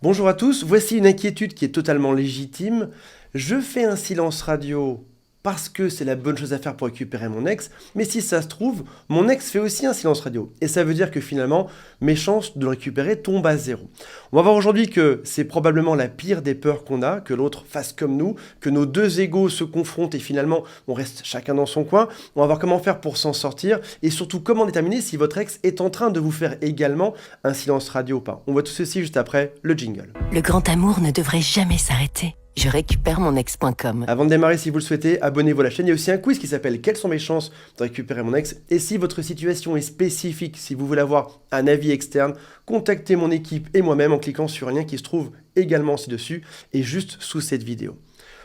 Bonjour à tous, voici une inquiétude qui est totalement légitime. Je fais un silence radio parce que c'est la bonne chose à faire pour récupérer mon ex, mais si ça se trouve, mon ex fait aussi un silence radio. Et ça veut dire que finalement, mes chances de le récupérer tombent à zéro. On va voir aujourd'hui que c'est probablement la pire des peurs qu'on a, que l'autre fasse comme nous, que nos deux égos se confrontent et finalement, on reste chacun dans son coin. On va voir comment faire pour s'en sortir et surtout comment déterminer si votre ex est en train de vous faire également un silence radio ou pas. On voit tout ceci juste après le jingle. Le grand amour ne devrait jamais s'arrêter. Je récupère mon ex.com. Avant de démarrer, si vous le souhaitez, abonnez-vous à la chaîne. Il y a aussi un quiz qui s'appelle Quelles sont mes chances de récupérer mon ex? Et si votre situation est spécifique, si vous voulez avoir un avis externe, contactez mon équipe et moi-même en cliquant sur un lien qui se trouve également ci-dessus et juste sous cette vidéo.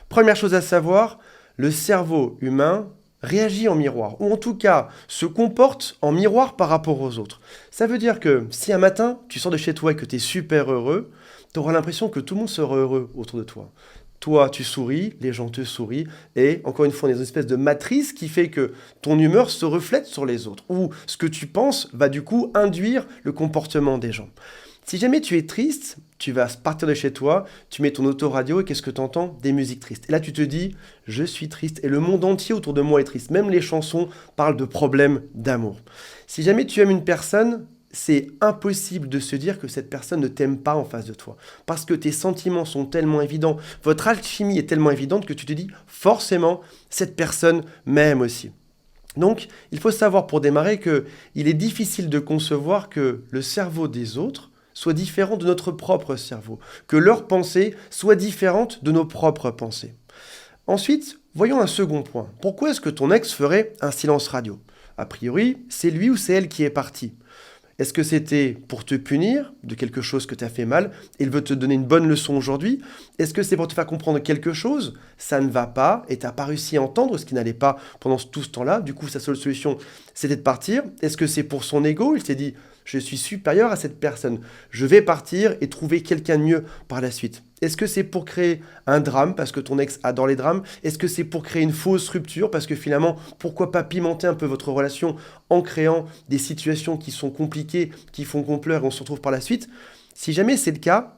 Première chose à savoir, le cerveau humain réagit en miroir, ou en tout cas se comporte en miroir par rapport aux autres. Ça veut dire que si un matin tu sors de chez toi et que tu es super heureux, tu auras l'impression que tout le monde sera heureux autour de toi. Toi, tu souris, les gens te sourient, et encore une fois, on est dans une espèce de matrice qui fait que ton humeur se reflète sur les autres, ou ce que tu penses va du coup induire le comportement des gens. Si jamais tu es triste, tu vas partir de chez toi, tu mets ton autoradio et qu'est-ce que tu entends? Des musiques tristes. Et là, tu te dis, je suis triste et le monde entier autour de moi est triste. Même les chansons parlent de problèmes d'amour. Si jamais tu aimes une personne, c'est impossible de se dire que cette personne ne t'aime pas en face de toi. Parce que tes sentiments sont tellement évidents, votre alchimie est tellement évidente que tu te dis, forcément, cette personne m'aime aussi. Donc, il faut savoir pour démarrer qu'il est difficile de concevoir que le cerveau des autres soit différent de notre propre cerveau, que leurs pensées soient différentes de nos propres pensées. Ensuite, voyons un second point. Pourquoi est-ce que ton ex ferait un silence radio? A priori, c'est lui ou c'est elle qui est parti. Est-ce que c'était pour te punir de quelque chose que tu as fait mal et il veut te donner une bonne leçon aujourd'hui? Est-ce que c'est pour te faire comprendre quelque chose? Ça ne va pas et tu n'as pas réussi à entendre ce qui n'allait pas pendant tout ce temps-là. Du coup, sa seule solution, c'était de partir. Est-ce que c'est pour son ego? Il s'est dit, je suis supérieur à cette personne. Je vais partir et trouver quelqu'un de mieux par la suite. Est-ce que c'est pour créer un drame parce que ton ex adore les drames? Est-ce que c'est pour créer une fausse rupture parce que finalement, pourquoi pas pimenter un peu votre relation en créant des situations qui sont compliquées, qui font qu'on pleure et on se retrouve par la suite? Si jamais c'est le cas,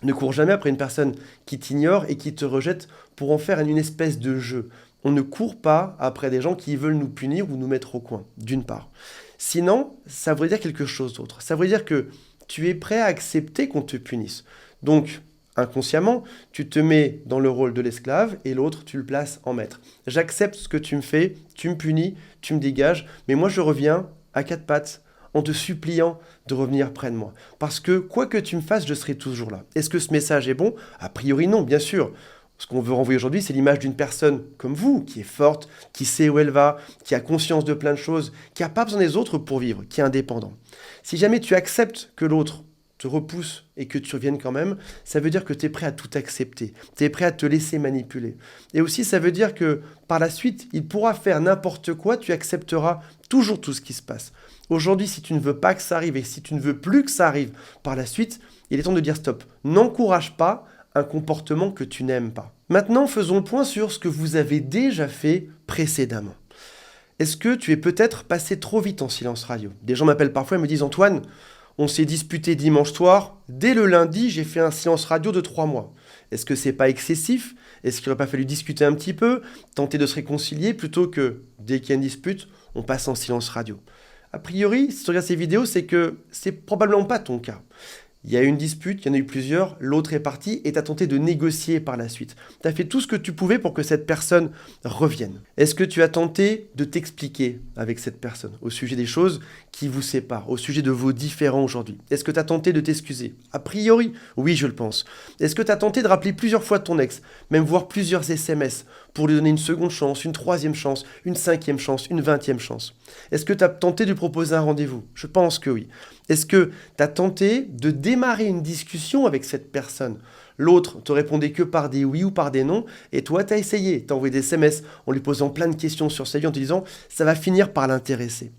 ne cours jamais après une personne qui t'ignore et qui te rejette pour en faire une espèce de jeu. On ne court pas après des gens qui veulent nous punir ou nous mettre au coin, d'une part. Sinon, ça voudrait dire quelque chose d'autre. Ça voudrait dire que tu es prêt à accepter qu'on te punisse. Donc, inconsciemment, tu te mets dans le rôle de l'esclave et l'autre, tu le places en maître. J'accepte ce que tu me fais, tu me punis, tu me dégages, mais moi je reviens à quatre pattes en te suppliant de revenir près de moi. Parce que quoi que tu me fasses, je serai toujours là. Est-ce que ce message est bon? A priori non, bien sûr. Ce qu'on veut renvoyer aujourd'hui, c'est l'image d'une personne comme vous, qui est forte, qui sait où elle va, qui a conscience de plein de choses, qui n'a pas besoin des autres pour vivre, qui est indépendant. Si jamais tu acceptes que l'autre te repousse et que tu reviennes quand même, ça veut dire que tu es prêt à tout accepter, tu es prêt à te laisser manipuler. Et aussi, ça veut dire que par la suite, il pourra faire n'importe quoi, tu accepteras toujours tout ce qui se passe. Aujourd'hui, si tu ne veux pas que ça arrive et si tu ne veux plus que ça arrive par la suite, il est temps de dire stop. N'encourage pas un comportement que tu n'aimes pas. Maintenant, faisons le point sur ce que vous avez déjà fait précédemment. Est-ce que tu es peut-être passé trop vite en silence radio? Des gens m'appellent parfois et me disent « Antoine, on s'est disputé dimanche soir, dès le lundi, j'ai fait un silence radio de 3 mois. Est-ce que c'est pas excessif? Est-ce qu'il n'aurait pas fallu discuter un petit peu, tenter de se réconcilier, plutôt que, dès qu'il y a une dispute, on passe en silence radio ?» A priori, si tu regardes ces vidéos, c'est que c'est probablement pas ton cas. Il y a eu une dispute, il y en a eu plusieurs, l'autre est parti et tu as tenté de négocier par la suite. Tu as fait tout ce que tu pouvais pour que cette personne revienne. Est-ce que tu as tenté de t'expliquer avec cette personne au sujet des choses qui vous séparent, au sujet de vos différends aujourd'hui? Est-ce que tu as tenté de t'excuser? A priori, oui, je le pense. Est-ce que tu as tenté de rappeler plusieurs fois ton ex, même voir plusieurs SMS pour lui donner une seconde chance, une troisième chance, une cinquième chance, une 20e chance? Est-ce que tu as tenté de lui proposer un rendez-vous? Je pense que oui. Est-ce que tu as tenté de démarrer une discussion avec cette personne? L'autre te répondait que par des oui ou par des non, et toi, tu as essayé. Tu as envoyé des SMS en lui posant plein de questions sur sa vie en te disant « ça va finir par l'intéresser ».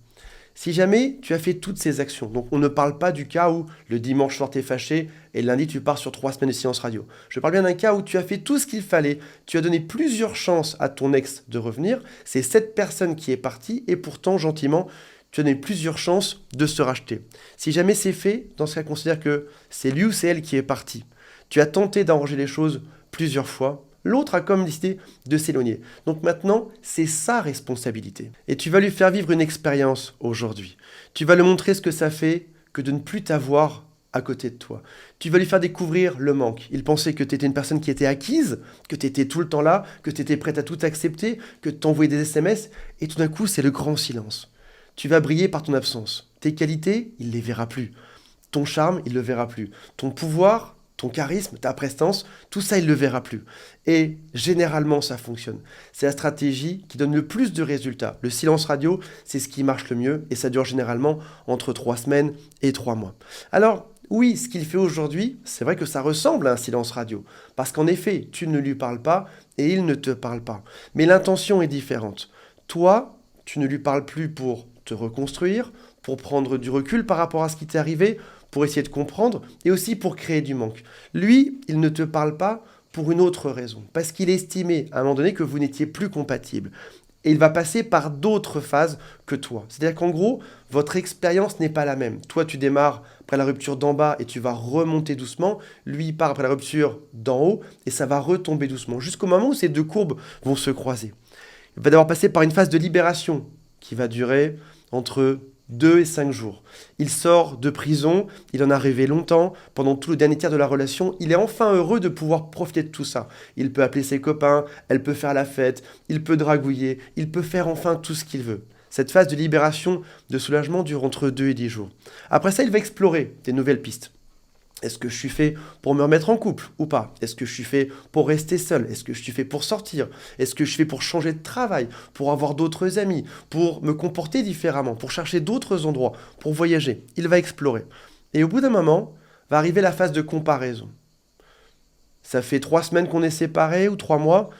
Si jamais tu as fait toutes ces actions, donc on ne parle pas du cas où le dimanche soir tu es fâché et le lundi tu pars sur 3 semaines de silence radio. Je parle bien d'un cas où tu as fait tout ce qu'il fallait, tu as donné plusieurs chances à ton ex de revenir, c'est cette personne qui est partie et pourtant gentiment tu as donné plusieurs chances de se racheter. Si jamais c'est fait, dans ce cas considère que c'est lui ou c'est elle qui est parti. Tu as tenté d'arranger les choses plusieurs fois. L'autre a comme décidé de s'éloigner. Donc maintenant, c'est sa responsabilité. Et tu vas lui faire vivre une expérience aujourd'hui. Tu vas lui montrer ce que ça fait que de ne plus t'avoir à côté de toi. Tu vas lui faire découvrir le manque. Il pensait que tu étais une personne qui était acquise, que tu étais tout le temps là, que tu étais prête à tout accepter, que tu envoyais des SMS, et tout d'un coup, c'est le grand silence. Tu vas briller par ton absence. Tes qualités, il ne les verra plus. Ton charme, il ne le verra plus. Ton pouvoir, ton charisme, ta prestance, tout ça, il ne le verra plus. Et généralement, ça fonctionne. C'est la stratégie qui donne le plus de résultats. Le silence radio, c'est ce qui marche le mieux, et ça dure généralement entre 3 semaines et 3 mois. Alors, oui, ce qu'il fait aujourd'hui, c'est vrai que ça ressemble à un silence radio. Parce qu'en effet, tu ne lui parles pas et il ne te parle pas. Mais l'intention est différente. Toi, tu ne lui parles plus pour te reconstruire, pour prendre du recul par rapport à ce qui t'est arrivé, pour essayer de comprendre et aussi pour créer du manque. Lui, il ne te parle pas pour une autre raison. Parce qu'il estimait à un moment donné que vous n'étiez plus compatibles. Et il va passer par d'autres phases que toi. C'est-à-dire qu'en gros, votre expérience n'est pas la même. Toi, tu démarres après la rupture d'en bas et tu vas remonter doucement. Lui, il part après la rupture d'en haut et ça va retomber doucement jusqu'au moment où ces deux courbes vont se croiser. Il va d'abord passer par une phase de libération qui va durer entre 2 et 5 jours. Il sort de prison, il en a rêvé longtemps, pendant tout le dernier tiers de la relation, il est enfin heureux de pouvoir profiter de tout ça. Il peut appeler ses copains, elle peut faire la fête, il peut dragouiller, il peut faire enfin tout ce qu'il veut. Cette phase de libération, de soulagement dure entre 2 et 10 jours. Après ça, il va explorer des nouvelles pistes. Est-ce que je suis fait pour me remettre en couple ou pas? Est-ce que je suis fait pour rester seul? Est-ce que je suis fait pour sortir? Est-ce que je suis fait pour changer de travail? Pour avoir d'autres amis? Pour me comporter différemment? Pour chercher d'autres endroits? Pour voyager? Il va explorer. Et au bout d'un moment, va arriver la phase de comparaison. Ça fait 3 semaines qu'on est séparés ou 3 mois.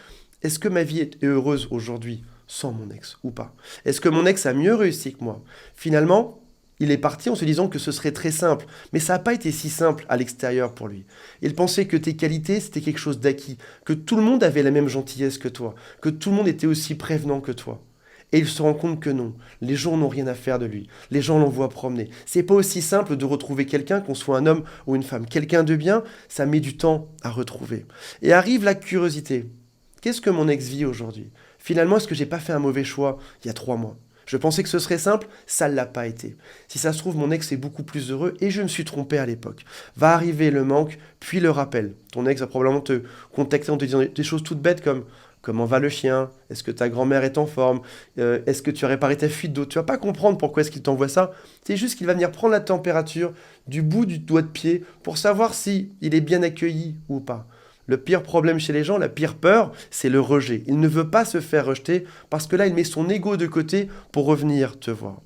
Est-ce que ma vie est heureuse aujourd'hui sans mon ex ou pas? Est-ce que mon ex a mieux réussi que moi? Finalement, il est parti en se disant que ce serait très simple, mais ça n'a pas été si simple à l'extérieur pour lui. Il pensait que tes qualités, c'était quelque chose d'acquis, que tout le monde avait la même gentillesse que toi, que tout le monde était aussi prévenant que toi. Et il se rend compte que non, les gens n'ont rien à faire de lui, les gens l'envoient promener. C'est pas aussi simple de retrouver quelqu'un, qu'on soit un homme ou une femme. Quelqu'un de bien, ça met du temps à retrouver. Et arrive la curiosité. Qu'est-ce que mon ex vit aujourd'hui? Finalement, est-ce que j'ai pas fait un mauvais choix il y a 3 mois? Je pensais que ce serait simple, ça ne l'a pas été. Si ça se trouve, mon ex est beaucoup plus heureux et je me suis trompé à l'époque. Va arriver le manque, puis le rappel. Ton ex va probablement te contacter en te disant des choses toutes bêtes comme comment va le chien? Est-ce que ta grand-mère est en forme? Est-ce que tu as réparé ta fuite d'eau? Tu vas pas comprendre pourquoi est-ce qu'il t'envoie ça. C'est juste qu'il va venir prendre la température du bout du doigt de pied pour savoir si il est bien accueilli ou pas. Le pire problème chez les gens, la pire peur, c'est le rejet. Il ne veut pas se faire rejeter parce que là, il met son ego de côté pour revenir te voir.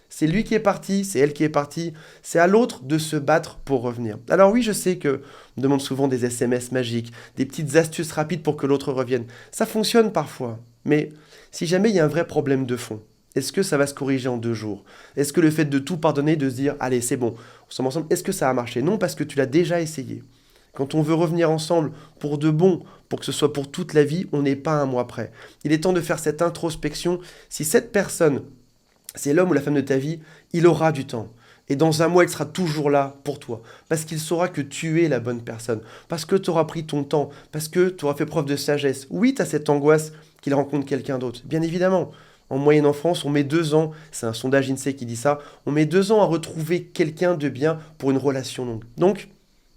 C'est lui qui est parti, c'est elle qui est partie, c'est à l'autre de se battre pour revenir. Alors oui, je sais qu'on me demande souvent des SMS magiques, des petites astuces rapides pour que l'autre revienne. Ça fonctionne parfois, mais si jamais il y a un vrai problème de fond, est-ce que ça va se corriger en 2 jours? Est-ce que le fait de tout pardonner, de se dire « Allez, c'est bon, on s'en ensemble », est-ce que ça a marché? Non, parce que tu l'as déjà essayé. Quand on veut revenir ensemble pour de bon, pour que ce soit pour toute la vie, on n'est pas un mois près. Il est temps de faire cette introspection. Si cette personne, c'est l'homme ou la femme de ta vie, il aura du temps. Et dans un mois, il sera toujours là pour toi. Parce qu'il saura que tu es la bonne personne. Parce que tu auras pris ton temps. Parce que tu auras fait preuve de sagesse. Oui, tu as cette angoisse qu'il rencontre quelqu'un d'autre. Bien évidemment. En moyenne en France, on met 2 ans, c'est un sondage INSEE qui dit ça, on met 2 ans à retrouver quelqu'un de bien pour une relation longue. Donc,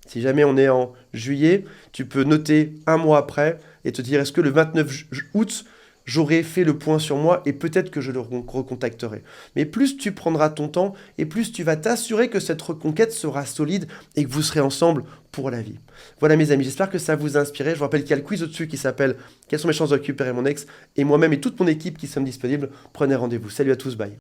si jamais on est en juillet, tu peux noter 1 mois après et te dire est-ce que le 29 août, j'aurai fait le point sur moi et peut-être que je le recontacterai. Mais plus tu prendras ton temps et plus tu vas t'assurer que cette reconquête sera solide et que vous serez ensemble pour la vie. Voilà mes amis, j'espère que ça vous a inspiré. Je vous rappelle qu'il y a le quiz au-dessus qui s'appelle « Quelles sont mes chances de récupérer mon ex ?» et moi-même et toute mon équipe qui sommes disponibles. Prenez rendez-vous. Salut à tous, bye.